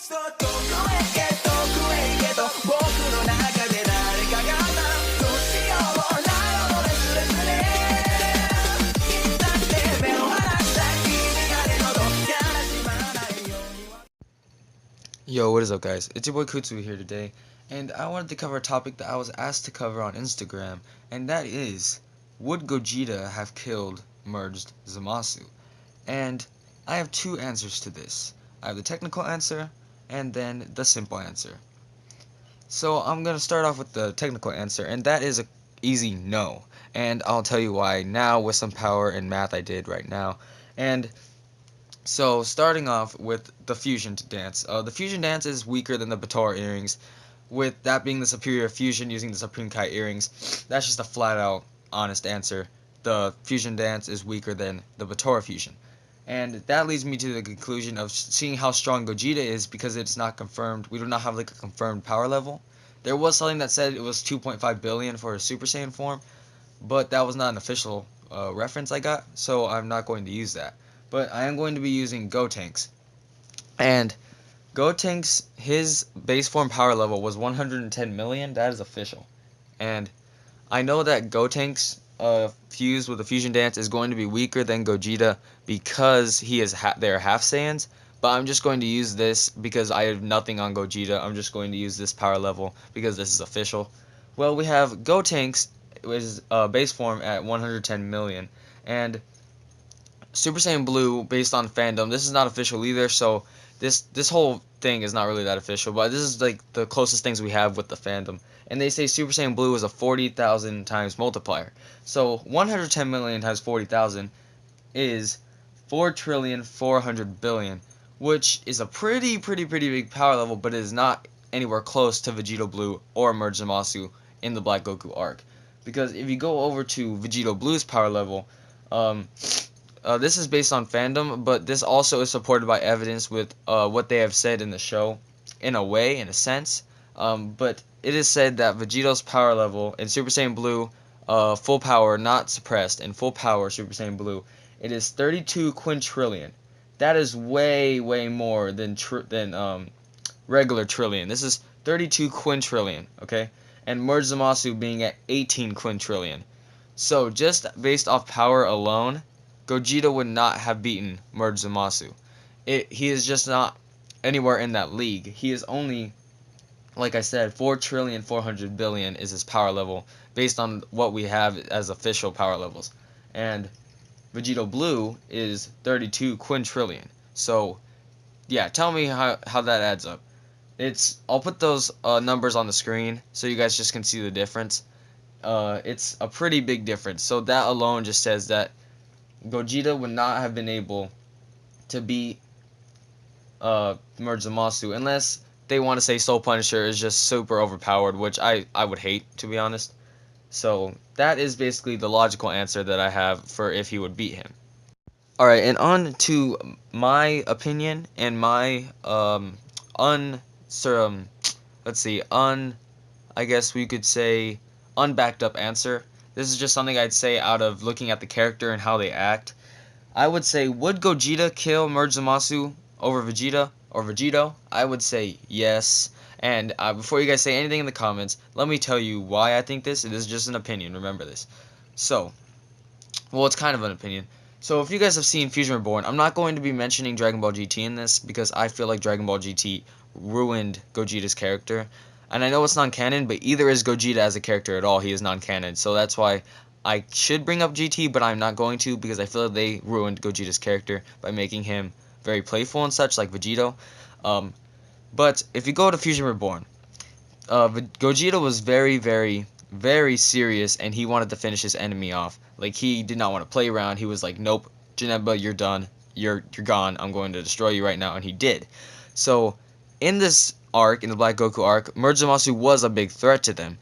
Yo, what is up, guys? It's your boy Kutsu here today, and I wanted to cover a topic that I was asked to cover on Instagram, and that is, would Gogeta have killed merged Zamasu? And I have two answers to this. I have the technical answer, and then the simple answer. So I'm going to start off with the technical answer, and that is a easy no. And I'll tell you why now with some power and math I did right now. And so, starting off with the fusion dance. The fusion dance is weaker than the Batora earrings, with that being the superior fusion using the Supreme Kai earrings. That's just a flat out honest answer. The fusion dance is weaker than the Batora fusion. And that leads me to the conclusion of seeing how strong Gogeta is because it's not confirmed. We do not have like a confirmed power level. There was something that said it was 2.5 billion for his Super Saiyan form, but that was not an official reference I got, so I'm not going to use that. But I am going to be using Gotenks. And Gotenks, his base form power level was 110 million. That is official. And I know that Gotenks fused with the fusion dance is going to be weaker than Gogeta because he is they're half Saiyans. But I'm just going to use this because I have nothing on Gogeta. I'm just going to use this power level because this is official. Well, we have Gotenks, which is base form at 110 million. And Super Saiyan Blue, based on fandom, this is not official either, so this whole thing is not really that official, but this is like the closest things we have with the fandom. And they say Super Saiyan Blue is a 40,000 times multiplier. So 110 million times 40,000 is 4,400,000,000,000, which is a pretty big power level, but it is not anywhere close to Vegito Blue or Merge Zamasu in the Black Goku arc. Because if you go over to Vegito Blue's power level, this is based on fandom, but this also is supported by evidence with what they have said in the show, in a way, in a sense. But it is said that Vegito's power level in Super Saiyan Blue, full power, not suppressed, in full power Super Saiyan Blue, it is 32 quintillion. That is way more than regular trillion. This is 32 quintillion, okay? And Merge Zamasu being at 18 quintillion. So just based off power alone, Gogeta would not have beaten Merge Zamasu. He is just not anywhere in that league. He is only, like I said, 4,400,000,000,000 is his power level based on what we have as official power levels. And Vegito Blue is 32 quintillion. So, yeah, tell me how that adds up. I'll put those numbers on the screen so you guys just can see the difference. It's a pretty big difference. So that alone just says that Gogeta would not have been able to beat Merge Zamasu unless they want to say Soul Punisher is just super overpowered, which I would hate, to be honest. So that is basically the logical answer that I have for if he would beat him. Alright, and on to my opinion and my I guess we could say unbacked up answer. This is just something I'd say out of looking at the character and how they act. I would say, would Gogeta kill Merge Zamasu over Vegeta or Vegito? I would say yes. And before you guys say anything in the comments, let me tell you why I think this. It is just an opinion, remember this. So, well, it's kind of an opinion. So if you guys have seen Fusion Reborn, I'm not going to be mentioning Dragon Ball GT in this because I feel like Dragon Ball GT ruined Gogeta's character. And I know it's non-canon, but either is Gogeta as a character at all. He is non-canon. So that's why I should bring up GT, but I'm not going to because I feel like they ruined Gogeta's character by making him very playful and such, like Vegito. But if you go to Fusion Reborn, Gogeta was very serious, and he wanted to finish his enemy off. Like, he did not want to play around. He was like, nope, Janemba, you're done. You're gone. I'm going to destroy you right now, and he did. So in this arc, in the Black Goku arc, Merge Zamasu was a big threat to them.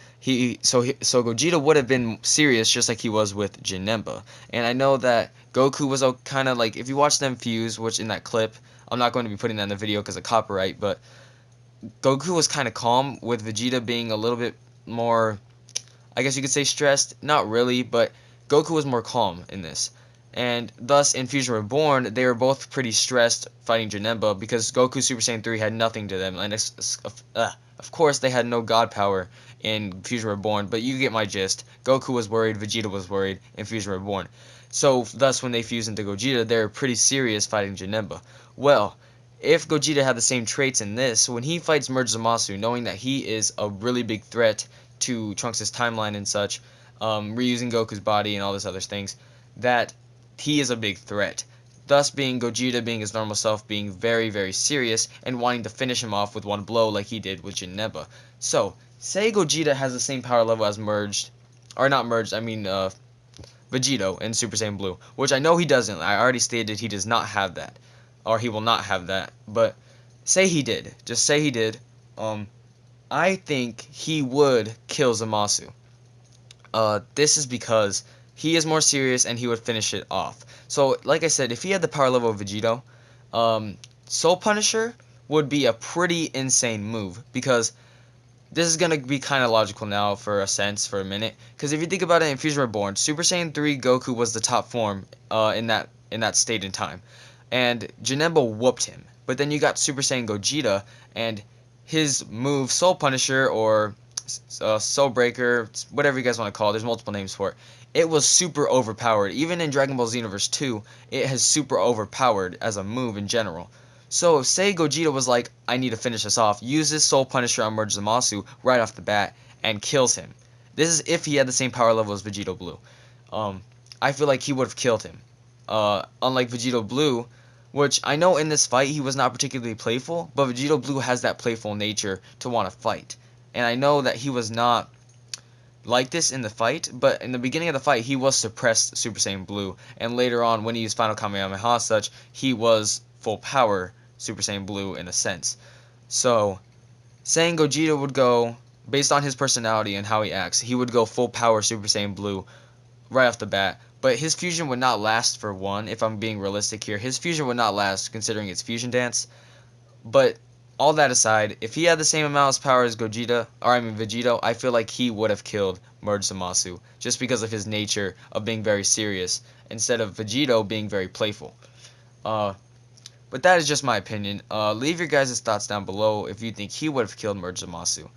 So Gogeta would have been serious just like he was with Janemba. And I know that Goku was kind of like, if you watch them fuse, which in that clip, I'm not going to be putting that in the video because of copyright, but Goku was kind of calm with Vegeta being a little bit more, I guess you could say stressed. Not really, but Goku was more calm in this. And thus, in Fusion Reborn, they were both pretty stressed fighting Janemba because Goku Super Saiyan 3 had nothing to them. And of course, they had no god power in Fusion Reborn, but you get my gist. Goku was worried, Vegeta was worried in Fusion Reborn. So, thus, when they fused into Gogeta, they were pretty serious fighting Janemba. Well, if Gogeta had the same traits in this, when he fights Merge Zamasu, knowing that he is a really big threat to Trunks' timeline and such, reusing Goku's body and all these other things, that he is a big threat. Thus being Gogeta being his normal self, being very, very serious, and wanting to finish him off with one blow like he did with Janemba. So, say Gogeta has the same power level as Merged, or not Merged, I mean Vegito in Super Saiyan Blue, which I know he doesn't. I already stated he does not have that, or he will not have that, but say he did. Just say he did. I think he would kill Zamasu. This is because he is more serious and he would finish it off. So, like I said, if he had the power level of Vegito, Soul Punisher would be a pretty insane move because this is going to be kind of logical now for a minute. Because if you think about it in Fusion Reborn, Super Saiyan 3 Goku was the top form in that state in time. And Janemba whooped him. But then you got Super Saiyan Gogeta and his move Soul Punisher or Soul Breaker, whatever you guys want to call it. There's multiple names for it. It was super overpowered. Even in Dragon Ball Xenoverse 2, it has super overpowered as a move in general. So if say Gogeta was like, I need to finish this off, uses Soul Punisher on Merge Zamasu right off the bat and kills him. This is if he had the same power level as Vegito Blue. I feel like he would have killed him. Unlike Vegito Blue, which I know in this fight he was not particularly playful, but Vegito Blue has that playful nature to want to fight. And I know that he was not like this in the fight, but in the beginning of the fight he was suppressed Super Saiyan Blue, and later on when he used Final Kamehameha such, he was full power Super Saiyan Blue in a sense. So, saying Gogeta would go, based on his personality and how he acts, he would go full power Super Saiyan Blue right off the bat. But his fusion would not last for one, if I'm being realistic here. His fusion would not last considering its fusion dance. But all that aside, if he had the same amount of power as Vegito, I feel like he would have killed Merge Zamasu just because of his nature of being very serious instead of Vegito being very playful. But that is just my opinion. Leave your guys' thoughts down below if you think he would have killed Merge Zamasu.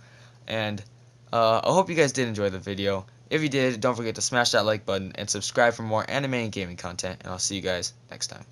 And I hope you guys did enjoy the video. If you did, don't forget to smash that like button and subscribe for more anime and gaming content. And I'll see you guys next time.